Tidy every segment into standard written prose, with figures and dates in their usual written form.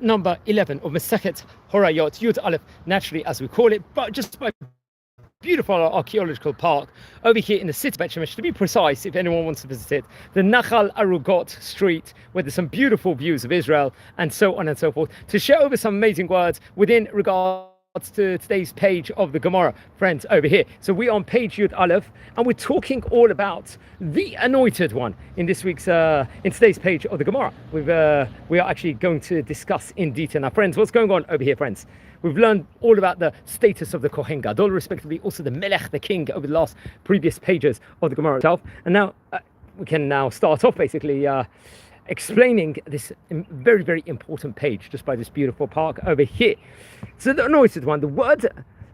number 11 of Masechet Horayot, Yud Aleph, naturally as we call it, but just by beautiful archaeological park over here in the city of Bet Shemesh, to be precise, if anyone wants to visit it, the Nahal Arugot street, where there's some beautiful views of Israel and so on and so forth, to share over some amazing words within regards to today's page of the Gemara, friends, over here. So we're on page Yud Aleph, and we're talking all about the anointed one in this week's in today's page of the Gemara. We are actually going to discuss in detail. Now, friends, what's going on over here, friends? We've learned all about the status of the Kohen Gadol, respectively, also the Melech, the king, over the last previous pages of the Gemara itself. And now we can now start off basically explaining this very, very important page just by this beautiful park over here. So the anointed one, the word,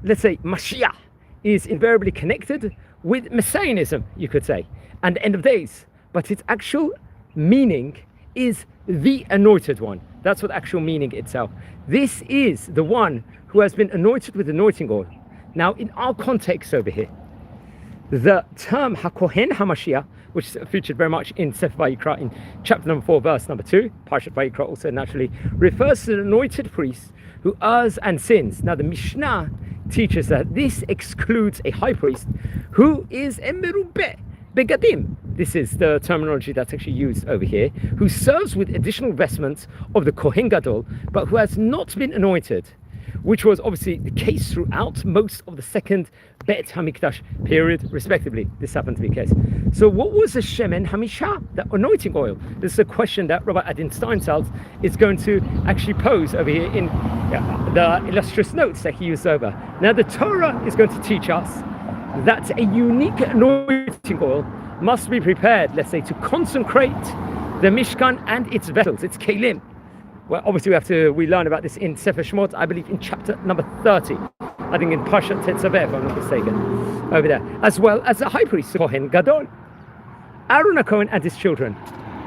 let's say, Mashiach, is invariably connected with Messianism, you could say, and the end of days. But its actual meaning is the anointed one. That's what actual meaning itself. This is the one who has been anointed with anointing oil. Now, in our context over here, the term HaKohen HaMashiach, which is featured very much in Sefer Vayikra in chapter number 4, verse number 2, Parshat Vayikra also naturally, refers to the anointed priest who errs and sins. Now the Mishnah teaches that this excludes a high priest who is a merubeh begadim. This is the terminology that's actually used over here, who serves with additional vestments of the Kohen Gadol, but who has not been anointed, which was obviously the case throughout most of the second Bet HaMikdash period, respectively. This happened to be the case. So what was the Shemen HaMishah, the anointing oil? This is a question that Rabbi Adin Steinsaltz is going to actually pose over here in the illustrious notes that he used over. Now the Torah is going to teach us that a unique anointing oil must be prepared, let's say, to consecrate the Mishkan and its vessels, its kelim. Well, obviously we learn about this in Sefer Shemot, I believe in chapter number 30. I think in Parshat Tetzaveh, if I'm not mistaken, over there. As well as the high priest, Kohen Gadol, Aaron HaKohen and his children.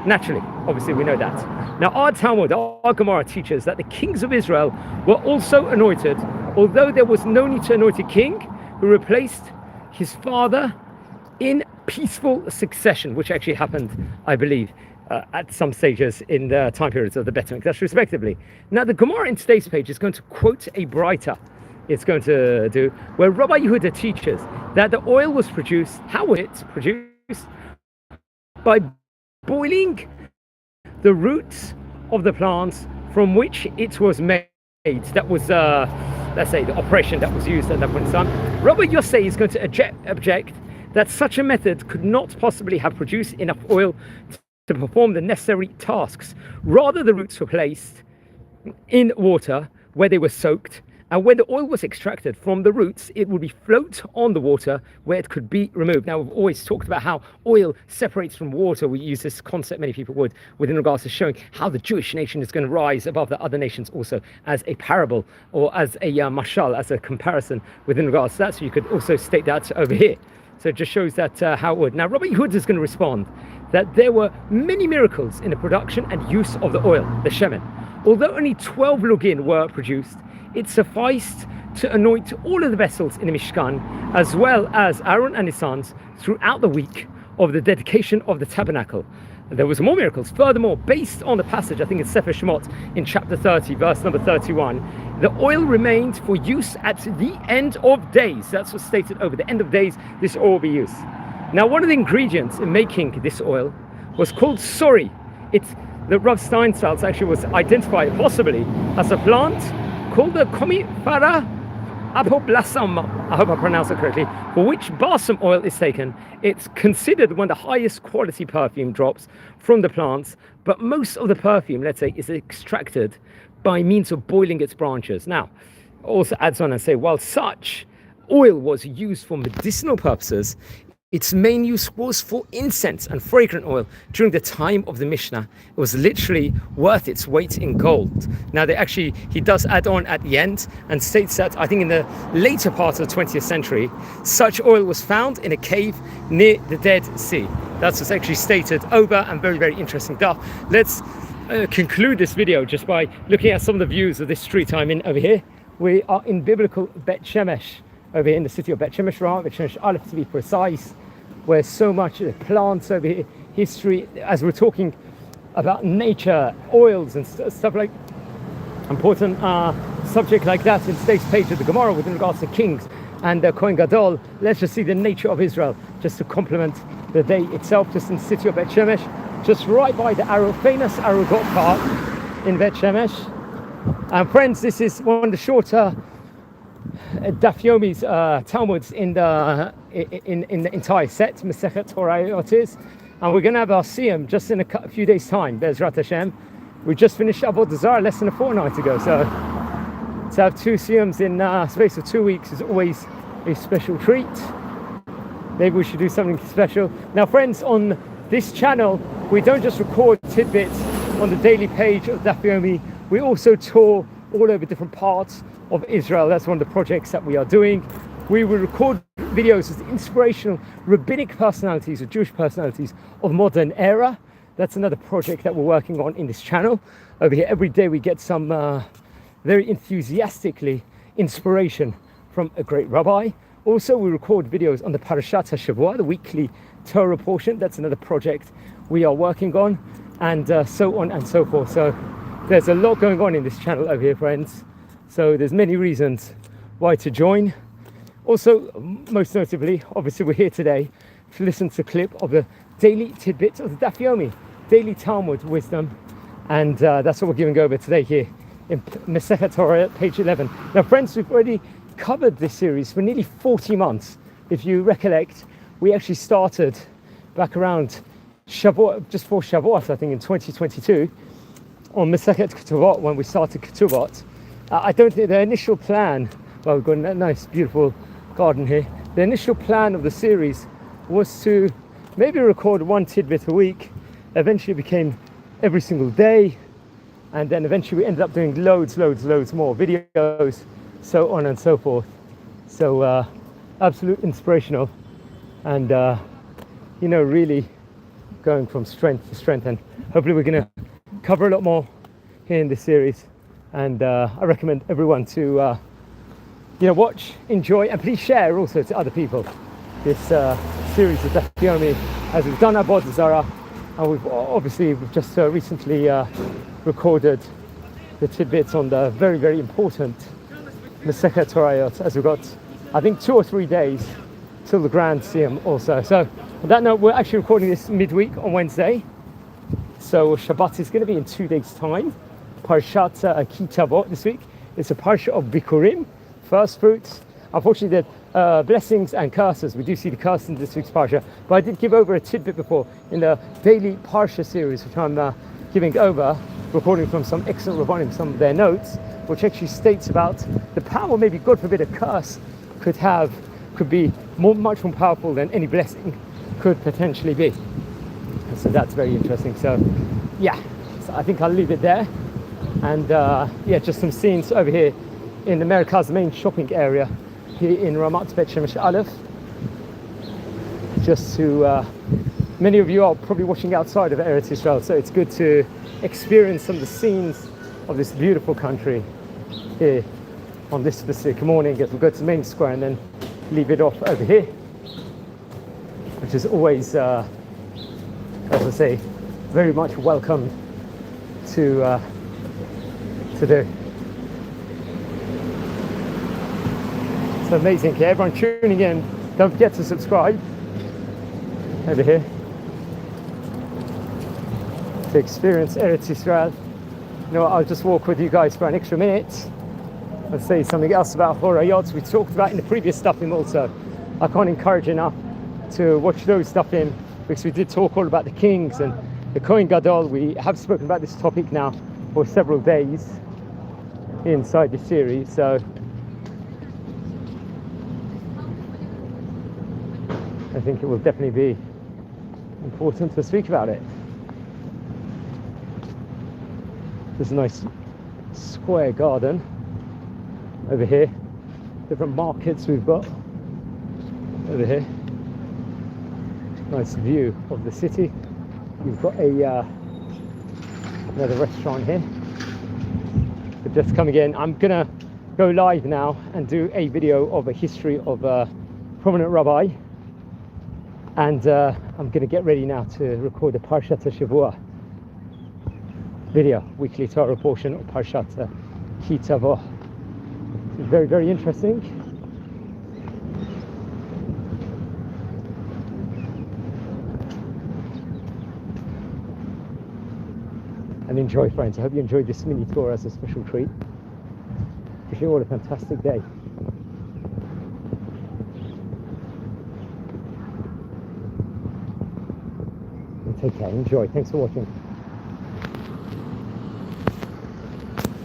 Naturally, obviously we know that. Now our Talmud, our Gemara teaches that the kings of Israel were also anointed, although there was no need to anoint a king who replaced his father in peaceful succession, which actually happened, I believe, at some stages in the time periods of the Bet HaMikdash, respectively. Now, the Gemara in today's page is going to quote a Braita. It's going to do where Rabbi Yehuda teaches that the oil was produced. How was it produced? By boiling the roots of the plants from which it was made. That was, let's say, the operation that was used at that point in time. Rabbi Yosei is going to object that such a method could not possibly have produced enough oil to perform the necessary tasks. Rather, the roots were placed in water where they were soaked, and when the oil was extracted from the roots, it would be float on the water where it could be removed. Now, we've always talked about how oil separates from water. We use this concept, many people would, within regards to showing how the Jewish nation is going to rise above the other nations, also as a parable or as a mashal, as a comparison within regards to that. So you could also state that over here. So it just shows that how it would. Now, Rabbi Yehuda is going to respond that there were many miracles in the production and use of the oil, the shemen. Although only 12 lugin were produced, it sufficed to anoint all of the vessels in the Mishkan, as well as Aaron and his sons, throughout the week of the dedication of the tabernacle. There was more miracles. Furthermore, based on the passage, I think it's Sefer Shemot in chapter 30, verse number 31, the oil remained for use at the end of days. That's what's stated over the end of days, this oil will be used. Now, one of the ingredients in making this oil was called sori. It's the Rav Steinsaltz actually was identified possibly as a plant called the Comifera apoblasum, I hope I pronounced it correctly, for which balsam oil is taken. It's considered one of the highest quality perfume drops from the plants, but most of the perfume, let's say, is extracted by means of boiling its branches. Now, also adds on and say, while such oil was used for medicinal purposes, its main use was for incense and fragrant oil. During the time of the Mishnah, it was literally worth its weight in gold. Now, he does add on at the end and states that, I think in the later part of the 20th century, such oil was found in a cave near the Dead Sea. That's what's actually stated over, and very, very interesting stuff. Let's conclude this video just by looking at some of the views of this street I'm in over here. We are in biblical Bet Shemesh, over here in the city of Bet Shemesh, Bet Shemesh Aleph to be precise, where so much plants over here, history, as we're talking about nature, oils and stuff like important subject like that in today's page of the Gemara with regards to kings and Kohen Gadol. Let's just see the nature of Israel, just to complement the day itself, just in the city of Bet Shemesh, just right by the famous Arugot Park in Bet Shemesh. And friends, this is one of the shorter Daf Yomi's Talmuds in the entire set, Masechet Horayot is, and we're going to have our Siyum just in a few days' time, Be'ezrat Hashem. We just finished Avodah Zarah less than a fortnight ago, so to have two Siyums in space of 2 weeks is always a special treat. Maybe we should do something special. Now friends, on this channel, we don't just record tidbits on the daily page of Daf Yomi, we also tour all over different parts of Israel. That's one of the projects that we are doing. We will record videos of the inspirational rabbinic personalities or Jewish personalities of modern era. That's another project that we're working on in this channel. Over here, every day we get some very enthusiastically inspiration from a great rabbi. Also, we record videos on the Parashat HaShavua, the weekly Torah portion. That's another project we are working on, and so on and so forth. So there's a lot going on in this channel over here, friends. So there's many reasons why to join. Also, most notably, obviously we're here today to listen to a clip of the daily tidbits of the Daf Yomi, daily Talmud wisdom, and that's what we're giving over today here in Masechet Horayot, page 11. Now friends, we've already covered this series for nearly 40 months. If you recollect, we actually started back around Shavuot, just before Shavuot, I think in 2022, on Masechet Ketuvot, when we started Ketuvot. I don't think the initial plan, well, we've got a nice beautiful garden here. The initial plan of the series was to maybe record one tidbit a week. Eventually it became every single day, and then eventually we ended up doing loads more videos, so on and so forth. So absolute inspirational, and you know, really going from strength to strength, and hopefully we're going to cover a lot more here in this series. And I recommend everyone to you know, watch, enjoy, and please share also to other people this series of Daf Yomi, as we've done Avodah Zarah, and we've just recently recorded the tidbits on the very important Masechet Horayot, as we've got, I think, 2 or 3 days till the Grand Siyum also. So on that note, we're actually recording this midweek on Wednesday, so Shabbat is going to be in 2 days' time. Parshat Kitavot this week. It's a parsha of Bikurim, first fruits. Unfortunately, the blessings and curses, we do see the curses in this week's parsha, but I did give over a tidbit before in the daily parsha series, which I'm giving over, recording from some excellent rabbanim, some of their notes, which actually states about the power, maybe God forbid, a curse could be much more powerful than any blessing could potentially be. And so that's very interesting. So yeah, so I think I'll leave it there. And yeah, just some scenes over here in America's main shopping area here in Ramat, Bet Shemesh Aleph. Just to, many of you are probably watching outside of Eretz Israel, so it's good to experience some of the scenes of this beautiful country here on this specific morning as we go to the main square and then leave it off over here, which is always, as I say, very much welcome to do. It's amazing. Okay, everyone tuning in, don't forget to subscribe over here to experience Eretz Israel. You know what, I'll just walk with you guys for an extra minute and say something else about Horayot we talked about in the previous stuffing also. I can't encourage enough to watch those stuffing, because we did talk all about the kings and the Kohen Gadol. We have spoken about this topic now for several days inside the series, so I think it will definitely be important to speak about it. There's a nice square garden over here, different markets we've got over here, nice view of the city. We've got a another restaurant here. But just coming in, I'm gonna go live now and do a video of a history of a prominent rabbi, and I'm gonna get ready now to record a Parshat HaShavua video, weekly Torah portion of Parshat Kitavo. It's very, very interesting. And enjoy, friends. I hope you enjoyed this mini tour as a special treat. Wish you all a fantastic day. And take care. Enjoy. Thanks for watching.